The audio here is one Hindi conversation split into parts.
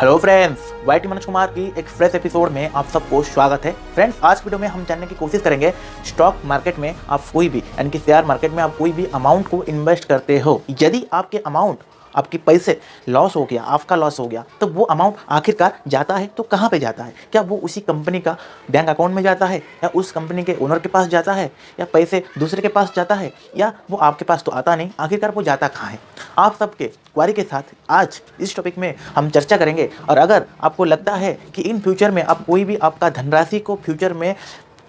Hello friends, YT Manoj Kumar की एक फ्रेश एपिसोड में आप सबको स्वागत है। फ्रेंड्स, आज वीडियो में हम जानने की कोशिश करेंगे स्टॉक मार्केट में आप कोई भी यानी कि शेयर मार्केट में आप कोई भी अमाउंट को इन्वेस्ट करते हो, यदि आपके अमाउंट आपके पैसे लॉस हो गया, आपका लॉस हो गया, तो वो अमाउंट आखिरकार जाता है तो कहाँ पे जाता है? क्या वो उसी कंपनी का बैंक अकाउंट में जाता है, या उस कंपनी के ओनर के पास जाता है, या पैसे दूसरे के पास जाता है, या वो आपके पास तो आता नहीं, आखिरकार वो जाता कहाँ है? आप सबके क्वारी के साथ आज इस टॉपिक में हम चर्चा करेंगे। और अगर आपको लगता है कि इन फ्यूचर में आप कोई भी आपका धनराशि को फ्यूचर में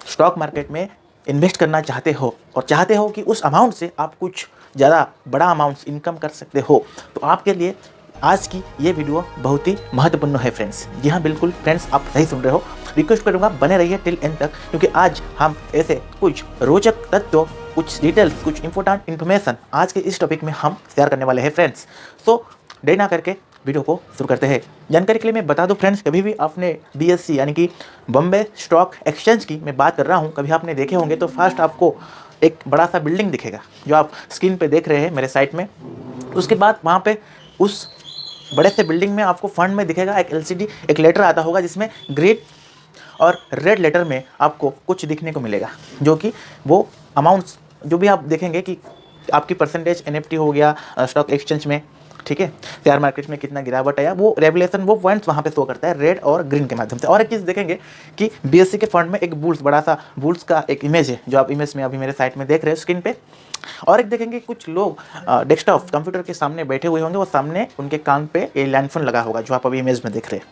स्टॉक मार्केट में इन्वेस्ट करना चाहते हो और चाहते हो कि उस अमाउंट से आप कुछ ज़्यादा बड़ा अमाउंट्स इनकम कर सकते हो, तो आपके लिए आज की ये वीडियो बहुत ही महत्वपूर्ण है फ्रेंड्स। जी हाँ, बिल्कुल फ्रेंड्स, आप सही सुन रहे हो। रिक्वेस्ट करूँगा बने रहिए टिल एंड तक, क्योंकि आज हम ऐसे कुछ रोचक तत्व, कुछ डिटेल्स, कुछ इंपॉर्टेंट इन्फॉर्मेशन आज के इस टॉपिक में हम शेयर करने वाले हैं फ्रेंड्स। तो देर ना करके वीडियो को शुरू करते हैं। जानकारी के लिए मैं बता दूं फ्रेंड्स, कभी भी आपने BSE यानी कि बॉम्बे स्टॉक एक्सचेंज की मैं बात कर रहा हूं, कभी आपने देखे होंगे तो फर्स्ट आपको एक बड़ा सा बिल्डिंग दिखेगा जो आप स्क्रीन पे देख रहे हैं मेरे साइट में। उसके बाद वहाँ पे उस बड़े से बिल्डिंग में आपको फ्रंट में दिखेगा एक LCD, एक लेटर आता होगा जिसमें ग्रीन और रेड लेटर में आपको कुछ दिखने को मिलेगा, जो कि वो अमाउंट्स जो भी आप देखेंगे कि आपकी परसेंटेज NFT हो गया स्टॉक एक्सचेंज में, ठीक है, शेयर मार्केट में कितना गिरावट आया, वो रेवलेशन, वो पॉइंट्स वहाँ पे शो करता है रेड और ग्रीन के माध्यम से। और एक चीज़ देखेंगे कि BSE के फंड में एक बुल्स, बड़ा सा बुल्स का एक इमेज है जो आप इमेज में अभी मेरे साइट में देख रहे हो स्क्रीन पे। और एक देखेंगे कुछ लोग डेस्कटॉप कंप्यूटर के सामने बैठे हुए होंगे, वो सामने उनके कान पे ये लैंडफोन लगा होगा जो आप अभी इमेज में देख रहे हैं।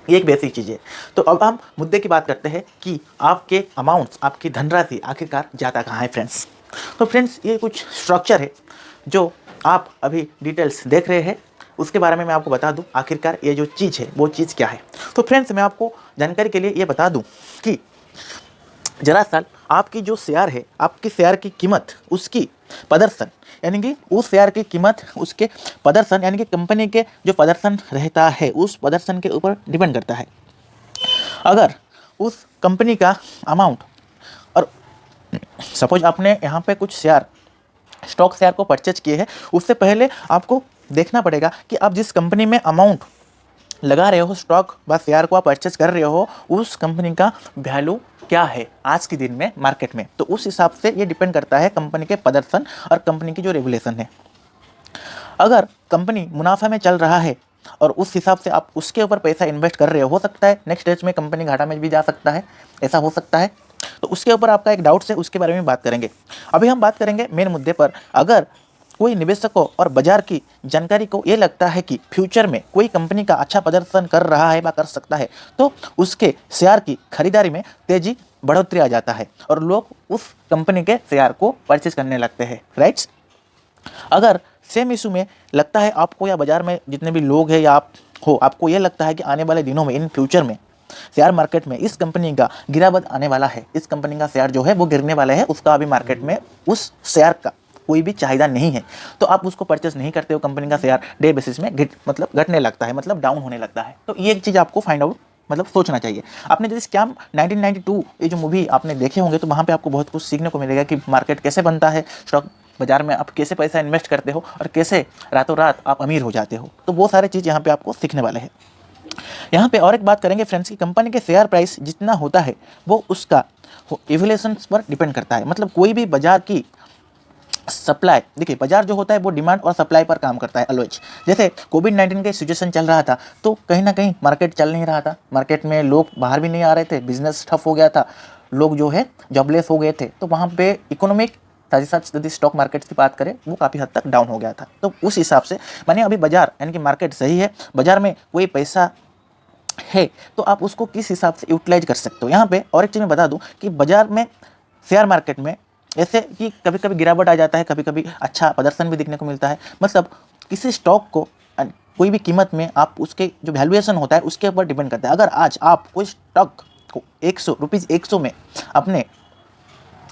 ये एक बेसिक चीज़ है। तो अब हम मुद्दे की बात करते हैं कि आपके अमाउंट्स, आपकी धनराशि आखिरकार जाता कहाँ है फ्रेंड्स। तो फ्रेंड्स, ये कुछ स्ट्रक्चर है जो आप अभी डिटेल्स देख रहे हैं, उसके बारे में मैं आपको बता दूं आखिरकार ये जो चीज़ है वो चीज़ क्या है। तो फ्रेंड्स, मैं आपको जानकारी के लिए ये बता दूं कि दरअसल आपकी जो शेयर है, आपकी शेयर की कीमत, उसकी प्रदर्शन यानी कि उस शेयर की कीमत, उसके प्रदर्शन यानी कि कंपनी के जो प्रदर्शन रहता है उस प्रदर्शन के ऊपर डिपेंड करता है। अगर उस कंपनी का अमाउंट, और सपोज आपने यहाँ पे कुछ शेयर, स्टॉक शेयर को परचेज किए हैं, उससे पहले आपको देखना पड़ेगा कि आप जिस कंपनी में अमाउंट लगा रहे हो, स्टॉक व शेयर को आप परचेज कर रहे हो, उस कंपनी का वैल्यू क्या है आज के दिन में मार्केट में। तो उस हिसाब से ये डिपेंड करता है कंपनी के प्रदर्शन और कंपनी की जो रेगुलेशन है। अगर कंपनी मुनाफा में चल रहा है और उस हिसाब से आप उसके ऊपर पैसा इन्वेस्ट कर रहे हो सकता है नेक्स्ट स्टेज में कंपनी घाटा में भी जा सकता है, ऐसा हो सकता है। तो उसके ऊपर आपका एक डाउट है, उसके बारे में बात करेंगे। अभी हम बात करेंगे मेन मुद्दे पर। अगर कोई निवेशकों और बाजार की जानकारी को ये लगता है कि फ्यूचर में कोई कंपनी का अच्छा प्रदर्शन कर रहा है व कर सकता है, तो उसके शेयर की खरीदारी में तेजी बढ़ोतरी आ जाता है और लोग उस कंपनी के शेयर को परचेज करने लगते हैं, राइट्स। अगर सेम इशू में लगता है आपको, या बाजार में जितने भी लोग हैं या आप हो, आपको ये लगता है कि आने वाले दिनों में, इन फ्यूचर में शेयर मार्केट में इस कंपनी का गिरावट आने वाला है, इस कंपनी का शेयर जो है वो गिरने वाला है, उसका अभी मार्केट में उस शेयर का कोई भी चाहिदा नहीं है, तो आप उसको परचेस नहीं करते हो। कंपनी का शेयर डे बेसिस में घटने लगता है, मतलब डाउन होने लगता है। तो ये एक चीज़ आपको फाइंड आउट सोचना चाहिए। आपने जो स्कैम 1992 ये जो मूवी आपने देखे होंगे, तो वहाँ पे आपको बहुत कुछ सीखने को मिलेगा कि मार्केट कैसे बनता है, स्टॉक बाजार में आप कैसे पैसा इन्वेस्ट करते हो और कैसे रातों रात आप अमीर हो जाते हो। तो वो सारे चीज़ यहाँ पे आपको सीखने वाले हैं। यहाँ पे और एक बात करेंगे फ्रेंड्स की कंपनी के शेयर प्राइस जितना होता है वो उसका इवैल्यूएशन पर डिपेंड करता है। मतलब कोई भी बाजार की सप्लाई, देखिए बाजार जो होता है वो डिमांड और सप्लाई पर काम करता है ऑलवेज। जैसे कोविड-19 का सिचुएशन चल रहा था, तो कहीं ना कहीं मार्केट चल नहीं रहा था, मार्केट में लोग बाहर भी नहीं आ रहे थे, बिजनेस ठप हो गया था, लोग जो है जॉबलेस हो गए थे। तो वहाँ पे इकोनॉमिक, साथ ही साथ यदि स्टॉक मार्केट की बात करें, वो काफ़ी हद तक डाउन हो गया था। तो उस हिसाब से मानिए अभी बाजार यानी कि मार्केट सही है, बाजार में कोई पैसा है, तो आप उसको किस हिसाब से यूटिलाइज कर सकते हो। यहाँ पे और एक चीज़ मैं बता दूँ कि बाजार में, शेयर मार्केट में ऐसे कि कभी कभी गिरावट आ जाता है, कभी कभी अच्छा प्रदर्शन भी देखने को मिलता है। मतलब किसी स्टॉक को कोई भी कीमत में आप उसके जो वैल्यूएशन होता है उसके ऊपर डिपेंड करता है। अगर आज आप कोई स्टॉक को ₹100 में अपने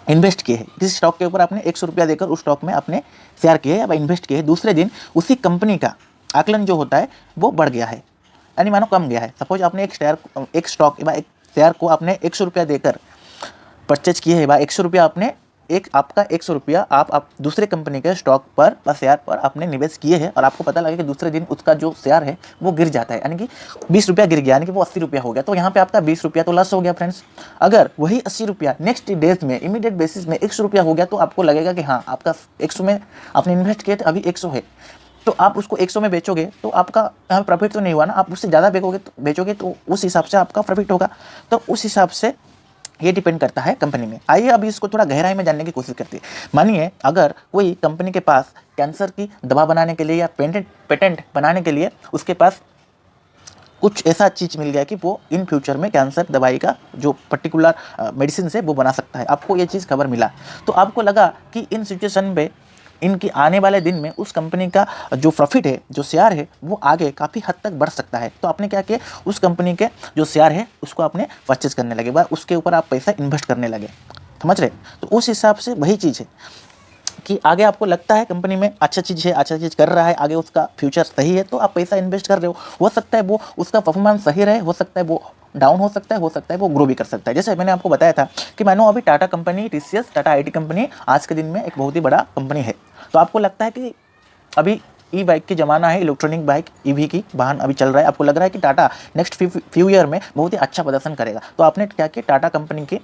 इन्वेस्ट किए हैं, किसी स्टॉक के ऊपर आपने ₹100 देकर उस स्टॉक में अपने शेयर किए या इन्वेस्ट किए, दूसरे दिन उसी कंपनी का आकलन जो होता है वो बढ़ गया है, यानी मानो कम गया है। सपोज आपने एक स्टॉक या एक शेयर को आपने ₹100 देकर परचेज किए है, ₹100 आपने एक आपका 100 रुपया आप दूसरे कंपनी के स्टॉक पर शेयर पर आपने निवेश किए हैं और आपको पता लगे कि दूसरे दिन उसका जो शेयर है वो गिर जाता है, यानी कि 20 रुपया गिर गया, यानी कि वो 80 रुपया हो गया, तो यहाँ पे आपका 20 रुपया तो लॉस हो गया फ्रेंड्स। अगर वही 80 रुपया नेक्स्ट डेज में इमीडिएट बेसिस में 100 रुपया हो गया तो आपको लगेगा कि हाँ, आपका 100 में आपने इन्वेस्ट किए थे, अभी 100 है, तो आप उसको 100 में बेचोगे तो आपका यहाँ प्रॉफिट तो नहीं हुआ ना, आप उससे ज़्यादा बेचोगे तो उस हिसाब से आपका प्रॉफिट होगा। तो उस हिसाब से ये डिपेंड करता है कंपनी में। आइए अभी इसको थोड़ा गहराई में जानने की कोशिश करते हैं। मानिए अगर कोई कंपनी के पास कैंसर की दवा बनाने के लिए या पेटेंट बनाने के लिए उसके पास कुछ ऐसा चीज़ मिल गया कि वो इन फ्यूचर में कैंसर दवाई का जो पर्टिकुलर मेडिसिन है वो बना सकता है, आपको ये चीज़ खबर मिला, तो आपको लगा कि इन सिचुएशन पे इनकी आने वाले दिन में उस कंपनी का जो प्रॉफिट है, जो शेयर है, वो आगे काफ़ी हद तक बढ़ सकता है। तो आपने क्या किया, उस कंपनी के जो शेयर है उसको आपने परचेज करने लगे, वह उसके ऊपर आप पैसा इन्वेस्ट करने लगे, समझ रहे। तो उस हिसाब से वही चीज़ है कि आगे आपको लगता है कंपनी में अच्छा चीज़ है, अच्छा चीज़ कर रहा है, आगे उसका फ्यूचर सही है, तो आप पैसा इन्वेस्ट कर रहे हो सकता है वो उसका परफॉर्मेंस सही रहे, हो सकता है वो डाउन हो सकता है वो ग्रो भी कर सकता है। जैसे मैंने आपको बताया था कि मानो अभी Tata company, TCS, Tata IT company आज के दिन में एक बहुत ही बड़ा कंपनी है, तो आपको लगता है कि अभी ई बाइक की ज़माना है, इलेक्ट्रॉनिक बाइक ईवी की वाहन अभी चल रहा है, आपको लग रहा है कि टाटा नेक्स्ट फ्यू ईयर में बहुत ही अच्छा प्रदर्शन करेगा, तो आपने क्या किया, टाटा कंपनी के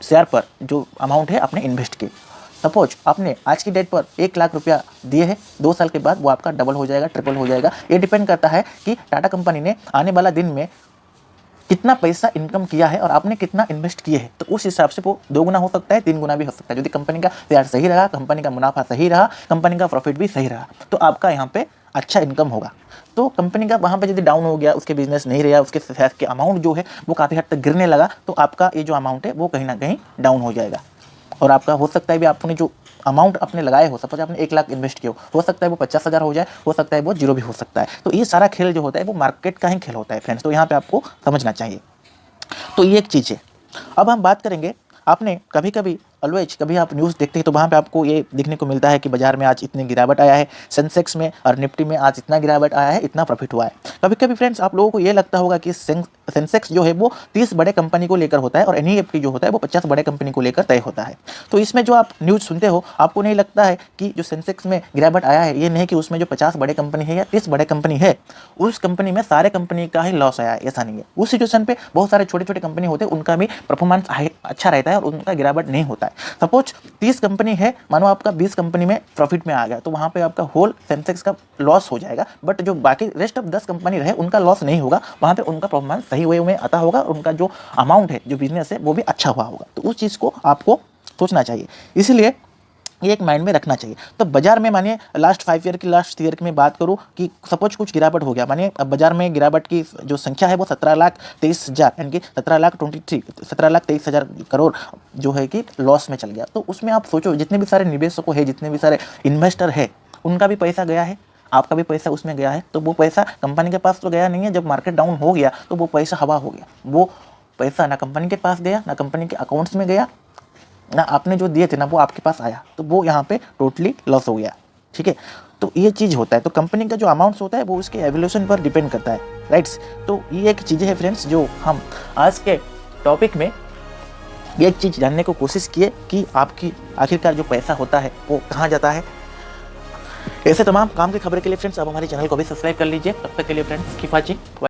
शेयर पर जो अमाउंट है आपने इन्वेस्ट किए। सपोज आपने आज की डेट पर 1 लाख रुपया दिए हैं, 2 साल के बाद वो आपका डबल हो जाएगा, ट्रिपल हो जाएगा। ये डिपेंड करता है कि टाटा कंपनी ने आने वाला दिन में कितना पैसा इनकम किया है और आपने कितना इन्वेस्ट किए हैं, तो उस हिसाब से वो 2 गुना हो सकता है, 3 गुना भी हो सकता है। यदि कंपनी का शेयर सही रहा, कंपनी का मुनाफा सही रहा, कंपनी का प्रॉफिट भी सही रहा, तो आपका यहाँ पे अच्छा इनकम होगा। तो कंपनी का वहाँ पे यदि डाउन हो गया, उसके बिजनेस नहीं रहा, उसके शेयर के अमाउंट जो है वो काफ़ी हद तक गिरने लगा, तो आपका ये जो अमाउंट है वो कहीं ना कहीं डाउन हो जाएगा। और आपका हो सकता है भी आपने जो अमाउंट अपने लगाए हो, सपोज आपने 1 लाख इन्वेस्ट किया हो सकता है वो 50,000 हो जाए, हो सकता है वो 0 भी हो सकता है। तो ये सारा खेल जो होता है वो मार्केट का ही खेल होता है फ्रेंड्स, तो यहाँ पे आपको समझना चाहिए। तो ये एक चीज़ है। अब हम बात करेंगे, आपने कभी आप न्यूज़ देखते हैं तो वहाँ पे आपको ये देखने को मिलता है कि बाजार में आज इतनी गिरावट आया है, सेंसेक्स में और निफ्टी में आज इतना गिरावट आया है, इतना प्रॉफिट हुआ है। कभी फ्रेंड्स आप लोगों को ये लगता होगा कि सेंसेक्स जो है वो 30 बड़े कंपनी को लेकर होता है और एनईएफटी जो होता है वो 50 बड़े कंपनी को लेकर तय होता है। तो इसमें जो आप न्यूज़ सुनते हो, आपको नहीं लगता है कि जो सेंसेक्स में गिरावट आया है ये नहीं कि उसमें जो 50 बड़े कंपनी है या 30 बड़े कंपनी है, उस कंपनी में सारे कंपनी का ही लॉस आया है, ऐसा नहीं है। उस सिचुएशन पे बहुत सारे छोटे छोटे कंपनी होते हैं, उनका भी परफॉर्मेंस अच्छा रहता है और उनका गिरावट नहीं होता है। सपोज 30 कंपनी है, मानो आपका 20 कंपनी में प्रॉफिट में आ गया, तो वहाँ पे आपका होल सेंसेक्स का लॉस हो जाएगा, बट जो बाकी रेस्ट ऑफ 10 कंपनी रहे उनका लॉस नहीं होगा, वहाँ पे उनका परफॉर्मेंस सही वे में आता होगा और उनका जो अमाउंट है, जो बिजनेस है वो भी अच्छा हुआ होगा। तो उस चीज़ को आपको सोचना चाहिए, इसलिए ये एक माइंड में रखना चाहिए। तो बाजार में मानिए लास्ट ईयर की मैं बात करूँ कि सपोज कुछ गिरावट हो गया, मानिए अब बाजार में गिरावट की जो संख्या है वो 17,23,000 यानी कि 17,23,000 करोड़ जो है कि लॉस में चल गया। तो उसमें आप सोचो, जितने भी सारे निवेशकों हैं, जितने भी सारे इन्वेस्टर है, उनका भी पैसा गया है, आपका भी पैसा उसमें गया है, तो वो पैसा कंपनी के पास तो गया नहीं है। जब मार्केट डाउन हो गया तो वो पैसा हवा हो गया, वो पैसा ना कंपनी के पास गया, ना कंपनी के अकाउंट्स में गया, ना आपने जो दिए थे ना वो आपके पास आया, तो वो यहाँ पे टोटली लॉस हो गया। ठीक है, तो ये चीज़ होता है। तो कंपनी का जो अमाउंट्स होता है वो उसके एवोल्यूशन पर डिपेंड करता है, राइट्स। तो ये एक चीज़ है फ्रेंड्स जो हम आज के टॉपिक में ये एक चीज़ जानने को कोशिश किए कि आपकी आखिरकार जो पैसा होता है वो कहाँ जाता है। ऐसे तमाम काम की खबर के लिए फ्रेंड्स आप हमारे चैनल को भी सब्सक्राइब कर लीजिए। तब तक के लिए फ्रेंड्स कीप वॉचिंग।